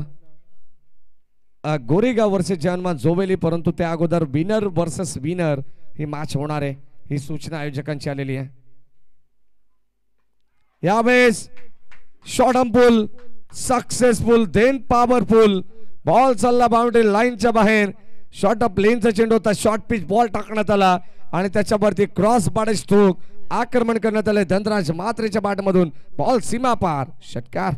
Speaker 2: Goregaon versus Jai Hanuman Joveli, परंतु त्या अगोदर विनर वर्सेस विनर ही मॅच होणार आहे, ही सूचना आयोजकांची आलेली आहे. यावेळेस short ample successful then powerful. Ball चालला बाउंड्री लाईनच्या बाहेर. शॉर्ट अप लेनचा चेंडू होता. शॉर्ट पिच बॉल टाकण्यात आला आणि त्याच्यावरती क्रॉस बार स्ट्रोक आक्रमण करण्यात आले धनराज म्हात्रेच्या बॅटमधून. बॉल सीमा पार. षटकार.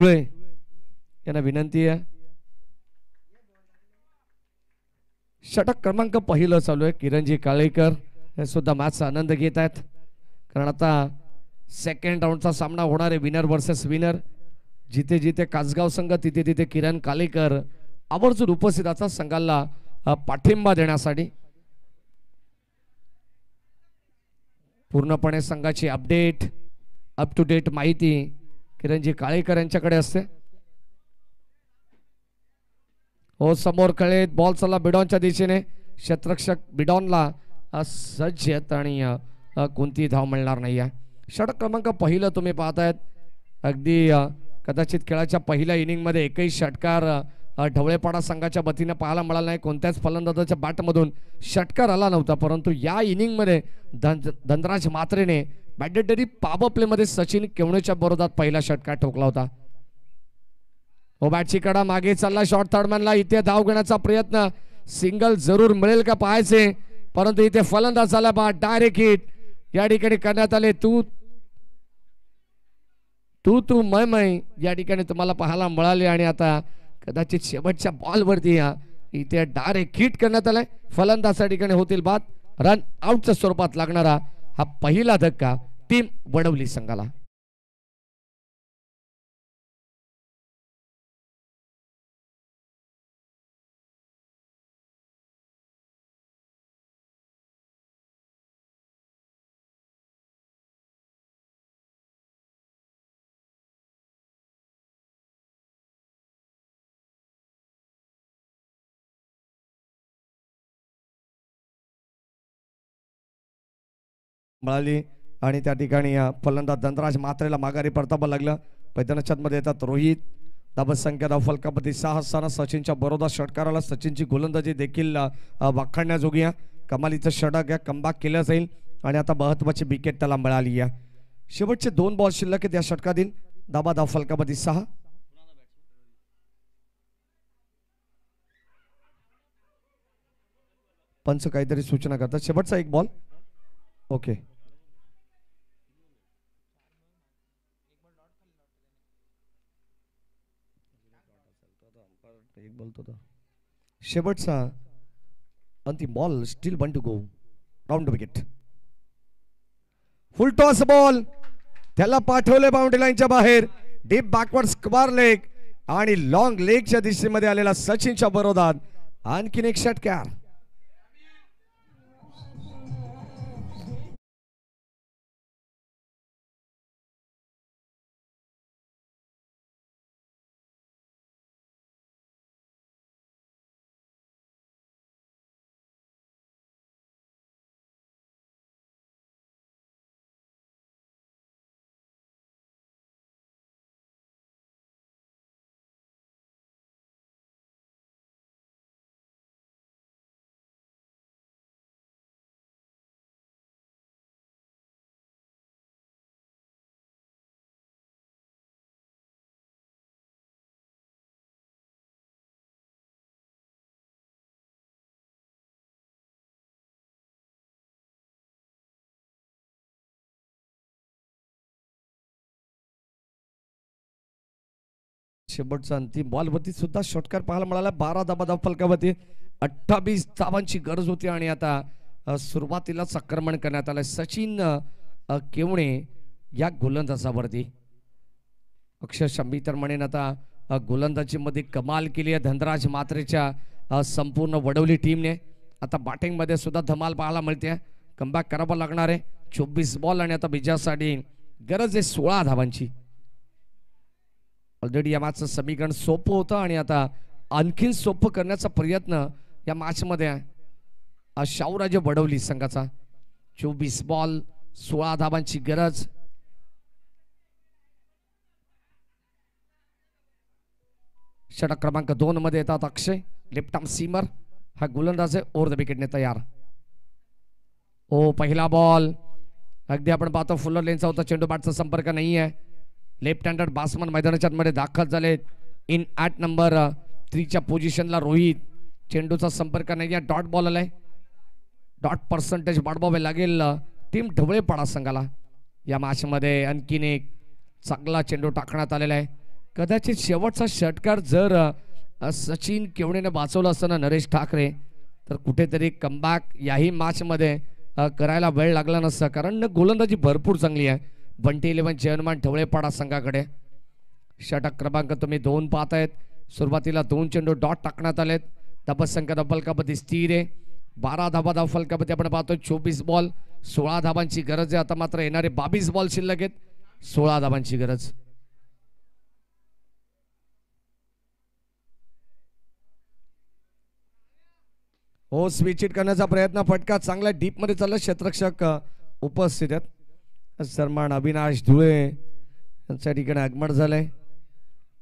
Speaker 2: यांना विनंती आहे. षटक क्रमांक पहिलं चालू आहे. किरणजी काळेकर हे सुद्धा मॅचचा आनंद घेत आहेत, कारण आता सेकंड राऊंडचा सामना होणार आहे विनर वर्सेस विनर. जिथे जिथे कासगाव संघ तिथे तिथे किरण काळेकर आवर्जून उपस्थित असतात संघाला पाठिंबा देण्यासाठी. पूर्णपणे संघाची अपडेट अप टू डेट माहिती किरणजी काळेकर यांच्याकडे असते. हो समोर खेळत बॉल चालला बिडॉनच्या दिशेने. क्षेत्ररक्षक बिडॉनला सज्ज आहेत आणि कोणती धाव मिळणार नाही आहे. षटक क्रमांक पहिलं तुम्ही पाहतायत. अगदी कदाचित खेळाच्या पहिल्या इनिंगमध्ये एकही षटकार ढवळेपाडा संघाच्या वतीने पाहायला मिळाला नाही. कोणत्याच फलंदाजाच्या बॅटमधून षटकार आला नव्हता, परंतु या इनिंगमध्ये धनराज म्हात्रेने मॅन्डेटरी पॉवर प्ले मध्ये सचिन केवणेच्या विरोधात पहिला षटकार ठोकला होता. हो बॅटची कडा मागे चालला शॉर्ट थर्डमॅनला. इथे धाव घेण्याचा प्रयत्न, सिंगल जरूर मिळेल का पाहायचे, परंतु इथे फलंदाज झाला बा डायरेक्ट हिट या ठिकाणी करण्यात आले. तू मै या ठिकाणी तुम्हाला पाहायला मिळाले आणि आता कदाचित शेवटच्या बॉलवरती इथे डायरेक्ट हिट करण्यात आलाय. फलंदाज या ठिकाणी होतील बाद. रन आउटच्या स्वरूपात लागणारा हा पहिला धक्का टीम वडवली संघाला. मिळाली आणि त्या ठिकाणी फलंदाज धनराज मात्रेला माघारी परतावं लागलं. मैदानाच्या येतात रोहित. धाबा संख्या धाव फलकापती 6 असताना सचिनच्या बरोबर षटकाराला सचिनची गोलंदाजी देखील वाखाणण्याजोगी आहे. कमालीचं षटक आहे, कमबॅक केलं जाईल आणि आता महत्वाची विकेट त्याला मिळाली आहे. शेवटचे 2 बॉल शिल्लक आहेत या षटकातील. धाबा धाव फलकापती 6. पंच काहीतरी सूचना करतात. शेवटचा 1 बॉल. ओके. एक बोलतो तो शेवटचा अंतिम ball. Still 1 to go. Round wicket. Full toss ball त्याला पाठवले बाउंड्री लाईनच्या बाहेर. डीप बॅकवर्ड स्क्वेअर लेग आणि लॉंग लेगच्या दिशेमध्ये आलेला सचिनच्या बरोबर आणखीन एक षटकार. शेवटचा अंतिम बॉलवरती सुद्धा षटकार पाहायला मिळाला. 12 धावा फलकावरती 28 धावांची गरज होती आणि आता सुरुवातीलाच आक्रमण करण्यात आलं सचिन केवणे या गोलंदाजावरती. अक्षरशः मी तर म्हणेन आता गोलंदाजीमध्ये कमाल केली आहे धनराज मात्रेच्या संपूर्ण वडवली टीमने. आता बॅटिंगमध्ये सुद्धा धमाल पाहायला मिळते. कमबॅक करावं लागणार आहे. 24 बॉल आणि आता विजयासाठी गरज आहे 16 धावांची. ऑलरेडी या मॅचचं समीकरण सोपं होतं आणि आता आणखीन सोपं करण्याचा प्रयत्न या मॅचमध्ये आहे शाहूराजे वडवली संघाचा. 24 बॉल 16 धावांची गरज. षटक क्रमांक 2 मध्ये येतात अक्षय. लेफ्ट आर्म सीमर हा गोलंदाज आहे. ओव्हर द विकेटने तयार. ओ पहिला बॉल अगदी आपण पाहतो फुलर लेनचा होता चेंडू. बॅटचा संपर्क नाही आहे. लेफ्ट हँडेड बॅट्समन मैदानाच्या मध्ये दाखल झाले. इन ॲट नंबर 3 च्या पोझिशनला रोहित. चेंडूचा संपर्क नाही आहे. डॉट बॉल आलाय. डॉट पर्सेंटेज वाढवावे लागेल टीम ढवळेपाडा संघाला. या मॅच मध्ये आणखीन एक चांगला चेंडू टाकण्यात आलेला आहे. कदाचित शेवटचा षटकार जर सचिन केवणेने वाचवला असताना नरेश ठाकरे तर कुठेतरी कमबॅक याही मॅच मध्ये करायला वेळ लागला नसता. कारण गोलंदाजी भरपूर चांगली आहे बंटी 11 चेअरमन ढवळेपाडा संघाकडे. षटक क्रमांक तुम्ही 2 पाहतायत. सुरुवातीला 2 चेंडू डॉट टाकण्यात आलेत. धाबा संख्या धाव फलकापती स्थिर आहे. 12 धाबा धाव फलकापती आपण पाहतोय. 24 बॉल 16 धाबांची गरज आहे. आता मात्र येणारे 22 बॉल शिल्लक आहेत. 16 धाबांची गरज. हो स्विच हिट करण्याचा प्रयत्न. फटका चांगला डीप मध्ये चालला. क्षेत्ररक्षक उपस्थित आहेत. सन्मान अविनाश धुळे यांच्या ठिकाणी आगमन झालंय.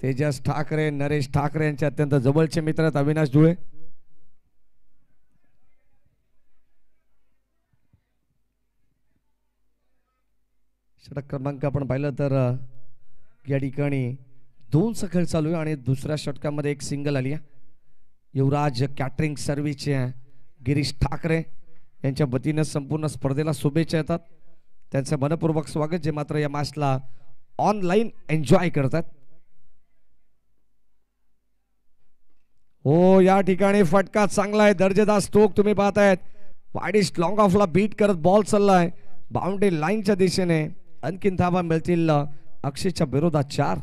Speaker 2: तेजस ठाकरे नरेश ठाकरे यांचे अत्यंत जवळचे मित्र आहेत अविनाश धुळे. षटक क्रमांक आपण पाहिलं तर या ठिकाणी 2 खेळ चालू आहे आणि दुसऱ्या षटकामध्ये एक सिंगल आली आहे. युवराज कॅटरिंग सर्व्हिसचे गिरीश ठाकरे यांच्या वतीने संपूर्ण स्पर्धेला शुभेच्छा येतात. त्यांचं मनपूर्वक स्वागत जे मात्र या मॅचला ऑनलाईन एन्जॉय करतात. हो या ठिकाणी फटका चांगला आहे. दर्जेदार स्ट्रोक तुम्ही पाहतायत. वाईडिस्ट लॉंग ऑफला बीट करत बॉल चाललाय बाउंड्री लाईनच्या दिशेने. आणखीन धावा मिळतील अक्षयच्या विरोधात 4.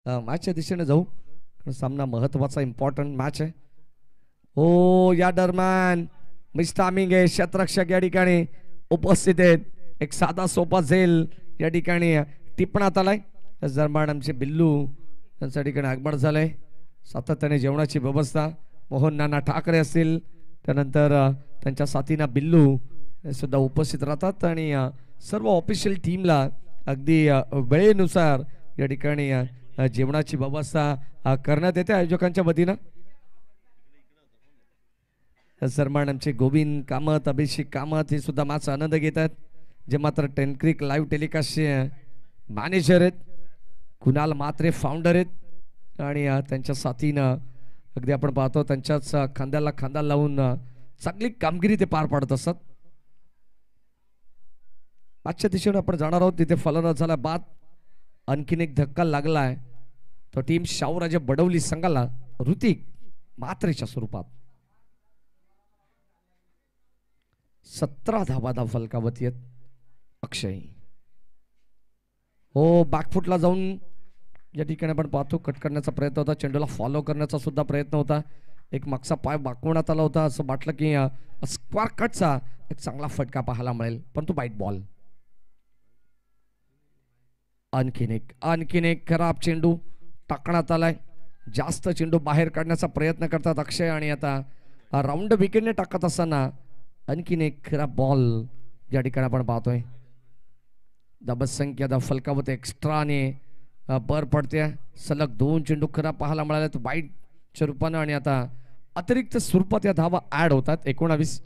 Speaker 2: मॅचच्या दिशेने जाऊ. सामना महत्वाचा इम्पॉर्टंट मॅच आहे. हो, या दरम्यान मिस्टर आमिंगे क्षेत्ररक्षक या ठिकाणी उपस्थित आहेत. एक साधा सोपा झेल या ठिकाणी टिपण्यात आलाय. त्याच दरम्यान आमचे बिल्लू त्यांच्या ठिकाणी आगमन झालंय. सातत्याने जेवणाची व्यवस्था मोहन नाना ठाकरे असतील, त्यानंतर त्यांच्या साथीना बिल्लू हे सुद्धा उपस्थित राहतात आणि सर्व ऑफिशियल टीमला अगदी वेळेनुसार या ठिकाणी जेवणाची व्यवस्था करण्यात येते आयोजकांच्या वतीनं. सन्मान आमचे गोविंद कामत, अभिषेक कामत हे सुद्धा माझा आनंद घेत आहेत, जे मात्र टेनक्रिक लाईव्ह टेलिकास्टचे मॅनेजर आहेत. कुणाल मात्रे फाउंडर आहेत आणि त्यांच्या साथीनं अगदी आपण पाहतो त्यांच्याच खांद्याला खांदा लावून चांगली कामगिरी ते पार पाडत असतात. मागच्या दिशेने आपण जाणार आहोत. तिथे फलंदाज झाला बाद. आणखीन एक धक्का लागलाय तो टीम शाहूराजे बडवली संघाला ऋतिक मात्रेच्या स्वरूपात. 17 धावा फलकावती आहेत. अक्षय हो, बॅकफुटला जाऊन या ठिकाणी आपण पाहतो कट करण्याचा प्रयत्न होता. चेंडूला फॉलो करण्याचा सुद्धा प्रयत्न होता. एक मागचा पाय वाकवण्यात आला होता. असं वाटलं की स्क्वेअर कटचा एक चांगला फटका पाहायला मिळेल, परंतु बाईट बॉल. आणखीन एक खराब चेंडू टाकण्यात आलाय. जास्त चेंडू बाहेर काढण्याचा प्रयत्न करतात अक्षय आणि आता राऊंड विकेटने टाकत असताना आणखीन एक खराब बॉल या ठिकाणी आपण पाहतोय. दबसंख्या फलकावत एक्स्ट्राने बर पडते. सलग 2 चेंडू खराब पाहायला मिळाले तो बाईटच्या रूपानं आणि आता अतिरिक्त स्वरूपात या धावा ऍड होतात. 19.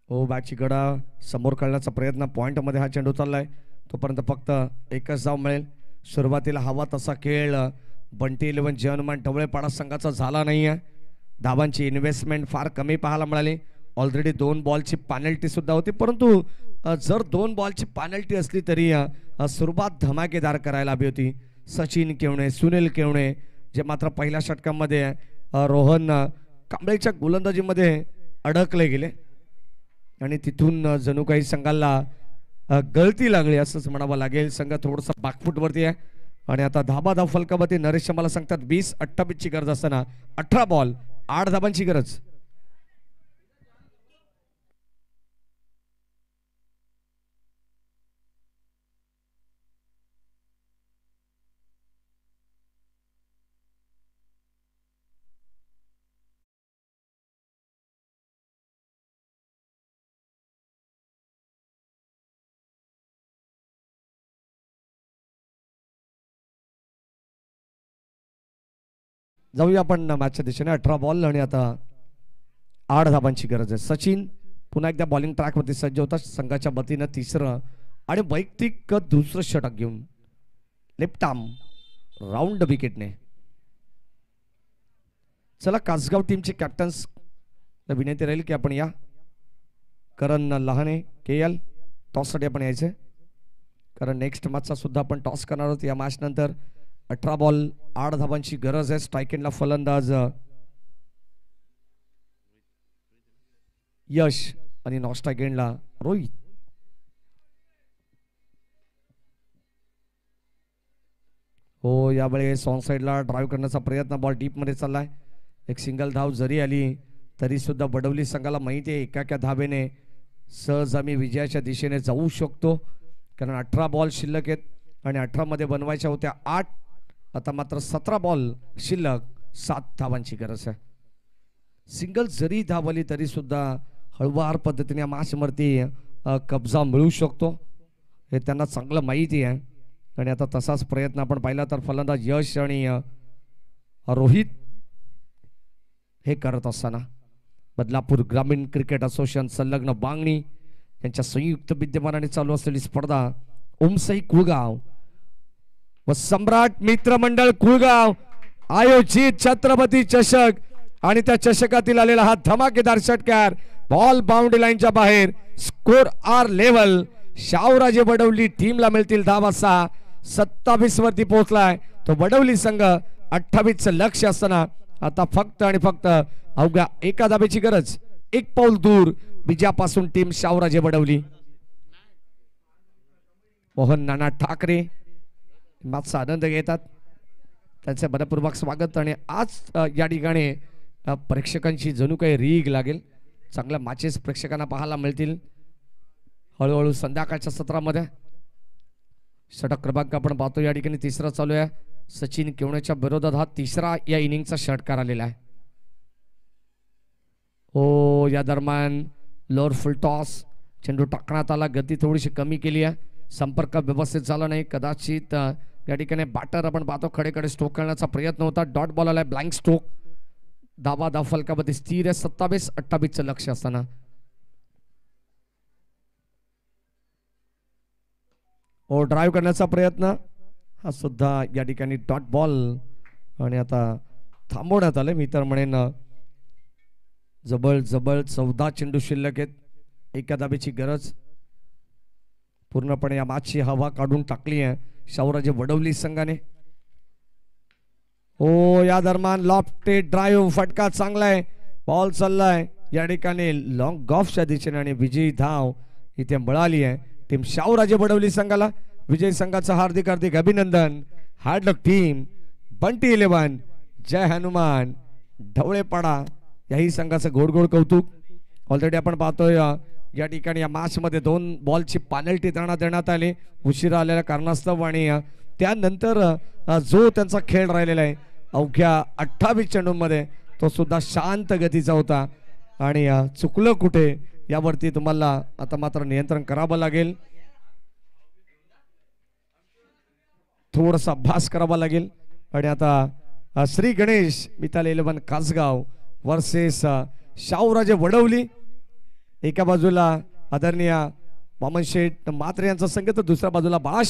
Speaker 2: हो, बॅटची गडा समोर काढण्याचा प्रयत्न. पॉइंट मध्ये हा चेंडू चाललाय. तोपर्यंत फक्त एकच धाव मिळेल. सुरुवातीला हवा तसा खेळ बंटी 11 जर्मन ढवळेपाडा संघाचा झाला नाहीये. धावांची इन्व्हेस्टमेंट फार कमी पाहायला मिळाली. ऑलरेडी 2 बॉलची पॅनल्टी सुद्धा होती, परंतु जर 2 बॉलची पॅनल्टी असली तरी सुरुवात धमाकेदार करायला हवी होती. सचिन केवणे, सुनील केवणे जे मात्र पहिल्या षटकामध्ये रोहन कांबळेच्या गोलंदाजीमध्ये अडकले गेले आणि तिथून जणू काही संघाला गळती लागली असंच म्हणावं लागेल. संघ थोडंसं बॅकफुटवरती आहे आणि आता धाव फलकावरती. नरेश मला सांगतात 20-28 ची गरज असताना 18 बॉल 8 धाबांची गरज. जाऊया आपण मॅचच्या दिशेने. 18 बॉल आणि आता 8 धाबांची गरज आहे. सचिन पुन्हा एकदा बॉलिंग ट्रॅकवरती सज्ज होता. संघाच्या वतीनं 3रं आणि वैयक्तिक 2रं षटक घेऊन लेफ्ट आर्म राऊंड विकेटने. चला, कासगाव टीमचे कॅप्टन्स विनंती राहील की आपण या. करण लहाने KL टॉससाठी आपण यायचे, कारण नेक्स्ट मॅचचा सुद्धा आपण टॉस करणार आहोत या मॅच नंतर. 18 बॉल 8 धाबांची गरज आहे. स्ट्राईक एंडला फलंदाज यश आणि नॉन स्ट्राईक एंडला रोहित. हो, यावेळेस ऑन साईडला ड्राईव्ह करण्याचा प्रयत्न. बॉल डीप मध्ये चाललाय. एक सिंगल धाव जरी आली तरी सुद्धा बडवली संघाला माहिती आहे एका धावेने सहज आम्ही विजयाच्या दिशेने जाऊ शकतो, कारण 18 बॉल शिल्लक आहेत आणि 18 मध्ये बनवायच्या होत्या 8. आता मात्र 17 बॉल शिल्लक, 7 धावांची गरज आहे. सिंगल जरी धाव आली तरी सुद्धा हळूवार पद्धतीने मॅचवरती कब्जा मिळू शकतो हे त्यांना चांगलं माहिती आहे. आणि आता तसाच प्रयत्न आपण पाहिला तर फलंदाज यश आणि रोहित हे करत असताना बदलापूर ग्रामीण क्रिकेट असोसिएशन संलग्न बांगणी यांच्या संयुक्त विद्यमानाने चालू असलेली स्पर्धा ओमसाई कुळगाव व सम्राट मित्रमंडळ कुळगाव आयोजित छत्रपती चषक आणि त्या चषकातील आलेला हा धमाकेदार षटकार. बॉल बाउंड्री लाईनच्या बाहेर. Score are level. Shahuraje Badwali टीमला मिळतील धावा 6. 27 वरती पोहोचलाय तो बडवली संघ. 28चं लक्ष असताना आता फक्त आणि फक्त अवघ्या 1 धाब्याची गरज. 1 पाऊल दूर विजयापासून टीम शाहूराजे बडवली. मोहन नाना ठाकरे मॅचचा आनंद घेतात, त्यांचे मनपूर्वक स्वागत. आणि आज या ठिकाणी प्रेक्षकांची जणू काही रीग लागेल, चांगल्या मॅचेस प्रेक्षकांना पाहायला मिळतील हळूहळू संध्याकाळच्या सत्रामध्ये. षटक क्रमांक आपण पाहतो या ठिकाणी तिसरा चालू आहे. सचिन केवण्याच्या विरोधात हा तिसरा या इनिंगचा षटकार आलेला आहे. ओ या दरम्यान लोअर फुल टॉस चेंडू टाकण्यात आला, गती थोडीशी कमी केली आहे, संपर्क व्यवस्थित झाला नाही. कदाचित या ठिकाणी बॅटर आपण पाहतो खडेकडे स्ट्रोक करण्याचा प्रयत्न होता. डॉट बॉल आलाय, ब्लँक स्ट्रोक. धावा धाव फलकामध्ये स्थिर आहे. 27-28चं लक्ष असताना ओ ड्राईव्ह करण्याचा प्रयत्न, हा सुद्धा या ठिकाणी डॉट बॉल. आणि आता थांबवण्यात आले. मी तर म्हणेन जबळ 14 चेंडू शिल्लक आहेत. एका धाबेची गरज. पूर्णपणे या मॅचची हवा काढून टाकली आहे शाहूराजे वडवली संघाने. ओ या दरम्यान लॉफ्टेड ड्राईव्ह, फटका चांगला आहे, बॉल चाललाय या ठिकाणी लॉंग गॉफच्या दिशेने आणि विजयी धाव इथे मिळाली आहे टीम शाहूराजे वडवली संघाला. विजय संघाचं हार्दिक हार्दिक अभिनंदन. हार्ड लक टीम. बंटी 11, जय हनुमान, ढवळेपाडा याही संघाचं गोड गोड कौतुक. ऑलरेडी आपण पाहतोय या ठिकाणी या मॅच मध्ये 2 बॉलची पेनल्टी त्यांना देण्यात आली उशिरा आलेल्या कारणास्तव. आणि त्यानंतर जो त्यांचा खेळ राहिलेला आहे अवघ्या 28 चेंडूंमध्ये तो सुद्धा शांत गतीचा होता. आणि चुकलं कुठे यावरती तुम्हाला आता मात्र नियंत्रण करावं लागेल, थोडासा अभ्यास करावा लागेल. आणि आता श्री गणेश मिताली 11 कासगाव वर्सेस शाहूराजे वडवली. एका बाजूला आदरणीय वामन शेठ म्हात्रे यांचा संघ तर दुसऱ्या बाजूला बाळा